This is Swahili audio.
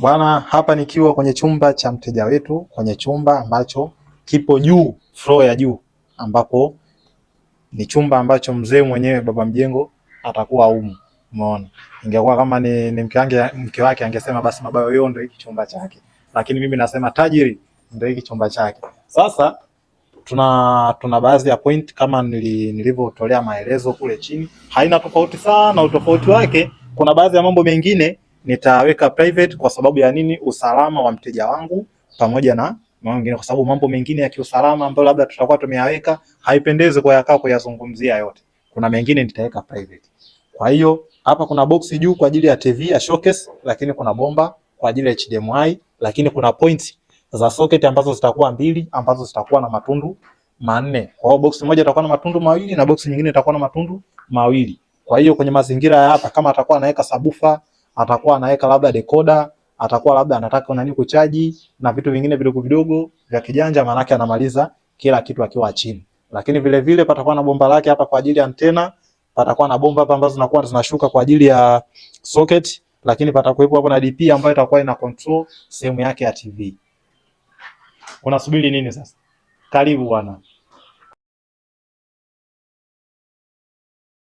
Bwana, hapa nikiwa kwenye chumba cha mteja wetu, kwenye chumba ambacho kipo juu, floor ya juu, ambapo ni chumba ambacho mzee mwenyewe baba mjengo atakuwa humu. Umeona, ingekuwa kama ni mke wake angesema basi baba yao ndio hiki chumba chake, lakini mimi nasema tajiri ndio hiki chumba chake. Sasa tuna baadhi ya point kama nilivyotolea maelezo kule chini, haina tofauti sana. Utofauti wake, kuna baadhi ya mambo mengine nitaweka private kwa sababu ya nini? Usalama wa mteja wangu pamoja na mambo mengine, kwa sababu mambo mengine ya kiusalama ambayo labda tutakuwa tumeyaweka haipendezi kwa yakao kuyazungumzia yote. Kuna mengine nitaweka private. Kwa hiyo hapa kuna box juu kwa ajili ya TV ya showcase, lakini kuna bomba kwa ajili ya HDMI, lakini kuna points za socket ambazo zitakuwa mbili ambazo zitakuwa na matundu manne. Kwa hiyo box moja itakuwa na matundu mawili na box nyingine itakuwa na matundu mawili. Kwa hiyo kwenye mazingira ya hapa, kama atakuwa anaweka subwoofer, atakuwa anaweka labda decoder, atakuwa labda anataka nani kuchaji na vitu vingine vidogo vidogo vya kijanja, maana yake anamaliza kila kitu akiwa chini. Lakini vile vile patakuwa na bomba lake hapa kwa ajili ya antena, patakuwa na bomba hapa ambazo zinakuwa zinashuka kwa ajili ya socket, lakini patakuwepo hapo na DP ambayo itakuwa ina control sehemu yake ya TV. Unasubiri nini sasa? Karibu bwana.